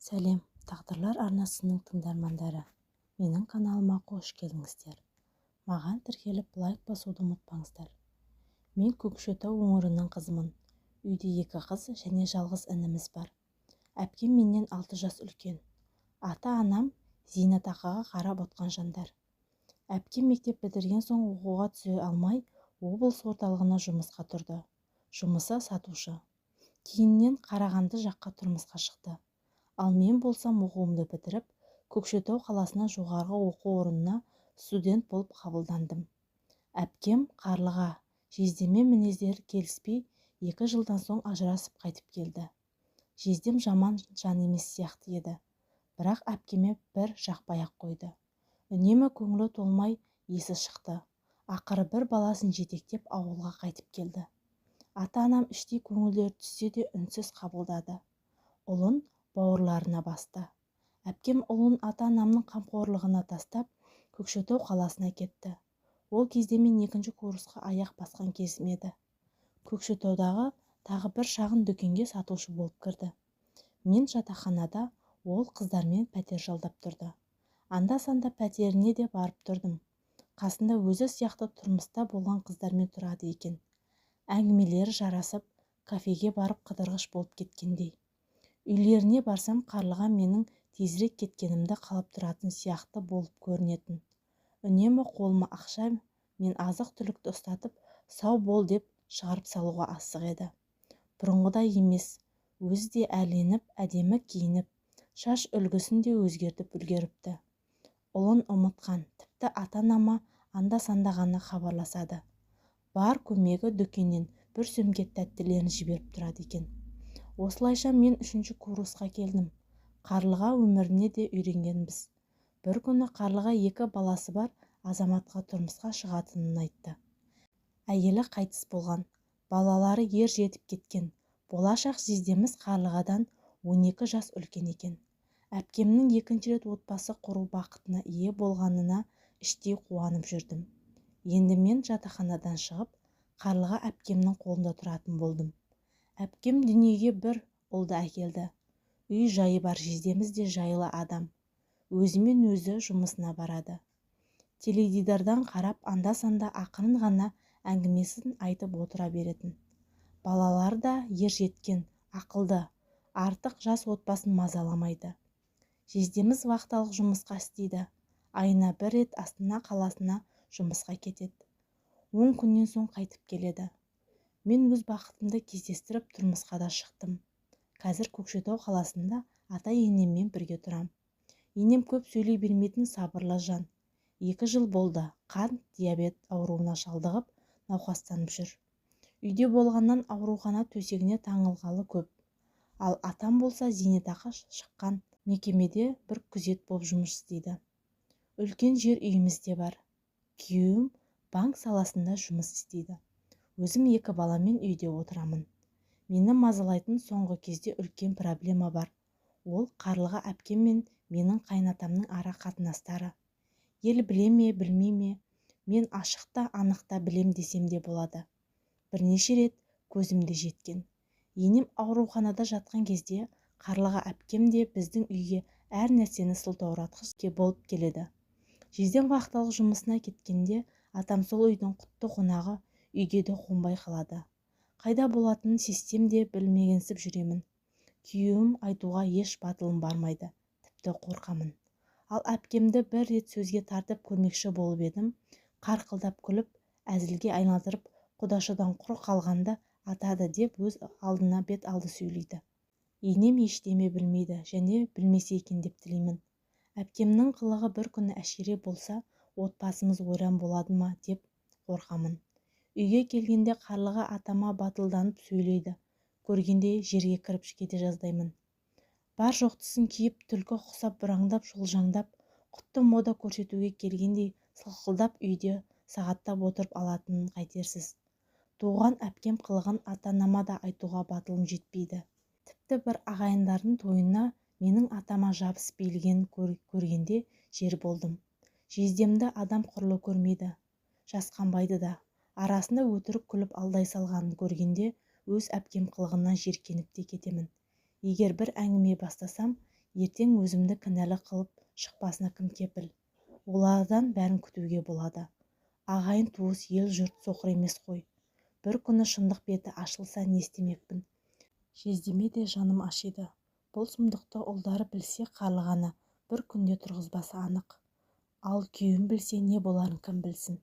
Сәлем, тағдырлар арнасының тыңдармандары. Менің каналыма қош келдіңіздер. Маған тіркеліп лайк басуды ұмытпаңыздар. Мен Көкшетау өңірінің қызымын. Үйде 2 қыз және жалғыз ініміз бар. Әпкем менен 6 жас үлкен. Ата-анам зейнетақыға қарап отқан жандар. Әпкем мектеп бітірген соң оқуға түсе алмай, облыс орталығына жұмысқа тұрды. Жұмысы сатушы. Кейіннен Қарағанды жаққа тұрмысқа шықты. Ал мен болсам оқуымды бітіріп, Көкшетау қаласына жоғарғы оқу орнына студент болып қабылдандым. Әпкем Қарлыға, жездемен мінездері келіспей, 2 жылдан соң ажырасып қайтып келді. Жездем жаман жан емес сияқты еді. Бірақ әпкеме бір жақпай-ақ қойды. Үнемі көңілі толмай есі шықты. Ақыры бір баласын жетектеп ауылға қайтып келді. Ата-анам іштей көңілдері түссе де үнсіз қабылдады. Ұлын бауырларына басты. Әпкем ұлын ата-анамның қамқорлығына тастап, Көкшетау қаласына кетті. Ол кезде мен 2-ші курсқа аяқ басқан кезім еді. Көкшетаудағы тағы бір шағын дүкенге сатушы болып кірді. Мен жатақханада, ол қыздармен пәтер жалдап тұрды. Анда-санда пәтеріне де барып тұрдым. Қасында өзі сияқты тұрмыста болған қыздармен тұрады екен. Әңгімелері жарасып, кафеге барып қыдырғыш болып кеткендей. Үйлеріне барсам, Қарлыға менің тезірек кеткенімді қалап тұратын сияқты болып көрінетін. Үнемі қолыма ақша мен азық-түлікті ұстатып, сау бол деп шығарып салуға асық еді. Бұрынғыдай емес, өзі де әрленіп, әдемі киініп, шаш үлгісін де өзгертіп үлгеріпті. Ұлын ұмытқан, тіпті ата-анама анда-санда ғана хабарласады. Бар көмегі дүкеннен бір сөмке тәттілерін жіберіп тұрады екен. Осылайша мен 3-ші курсқа келдім. Қарлыға өміріне де үйренгенбіз. Бір күні Қарлыға 2 баласы бар азаматқа тұрмысқа шығатынын айтты. Әйелі қайтыс болған, балалары ер жетіп кеткен. Болашақ жездеміз Қарлығадан 12 жас үлкен екен. Әпкемнің 2-ші рет отбасы құру бақытына ие болғанына іштей қуанып жүрдім. Енді мен жатақханадан шығып, Қарлыға әпкемнің қолында тұратын болдым. Әпкем дүниеге бір ұлды әкелді. Үй жайы бар, жездеміз де жайлы адам. Өзімен өзі жұмысына барады. Теледидардан қарап, анда-санда ақырын ғана әңгімесін айтып отыра беретін. Балалар да ер жеткен, ақылды, артық жас отбасын мазаламайды. Жездеміз вахталық жұмысқа істейді. Айына 1 рет Астана қаласына жұмысқа кетеді. 10 күннен соң қайтып келеді. Мен өз бақытымды кездестіріп тұрмысқа да шықтым. Қазір Көкшетау қаласында ата-енеммен бірге тұрам. Енем көп сөйлей бермейтін сабырлы жан. 2 жыл болды, қант, диабет ауруына шалдығып, науқастанып жүр. Үйде болғаннан аурухана төсегіне таңылғалы көп. Ал атам болса зейнетақы шыққан мекемеде бір күзет болып жұмыс істейді. Үлкен жер үйімізде бар. Күйеуім банк саласында жұмыс істейді. Өзім 2 баламен үйде отырамын. Мені мазалайтын соңғы кезде үлкен проблема бар. Ол Қарлыға әпкем мен менің қайнатамның ара қатынастары. Ел біле ме, білмей ме, мен ашықта анықта білем десем де болады. Бірнеше рет көзімде жеткен. Енем ауруханада жатқан кезде Қарлыға әпкем де біздің үйге әр нәрсені сылтауратқыш болып келеді. Жездем вахталық жұмысына кеткенде атам сол үйдің құтты қонағы, үйге де қонбай қалады. Қайда болатынын сестем де білмегенсіп жүремін. Күйеуім айтуға еш батылым бармайды, тіпті қорқамын. Ал әпкемді 1 рет сөзге тартып көрмекші болып едім, қарқылдап күліп, әзілге айналдырып, құдашыдан құр қалғанды атады деп өз алдына бет алды сөйлейді. Енем ештеме білмейді және білмесе екен деп тілеймін. Әпкемнің қылығы бір күні әшкере болса, отбасымыз ойран болады ма деп қорқамын. Үйге келгенде Қарлыға атама батылданып сөйлейді. Көргенде жерге кіріп кете жаздаймын. Бар жоқтысын киіп, түлкі құсап, бұраңдап, шолжаңдап, құтты мода көрсетуге келгендей сылқылдап үйде сағаттап отырып алатынын қайтерсіз. Туған әпкем қылығын ата-анама да айтуға батылым жетпейді. Тіпті бір ағайындардың тойына менің атама жабыс билігенін көргенде жер болдым. Жездемді адам құрлы көрмейді, жасқанбайды да. Арасында өтірік күліп алдай салғанын көргенде өз әпкем қылығынан жеркеніп те кетемін. Егер бір әңгіме бастасам, ертең өзімді кінәлі қылып шықпасына кім кепіл? Олардан бәрін күтуге болады. Ағайын туыс ел-жұрт соқыр емес қой. Бір күні шындық беті ашылса не істемекпін? Жездеме де жаным ашиды. Бұл сұмдықты ұлдары білсе қарлығаны бір күнде тұрғызбасы анық. Ал күйеуім білсе не боларын кім білсін?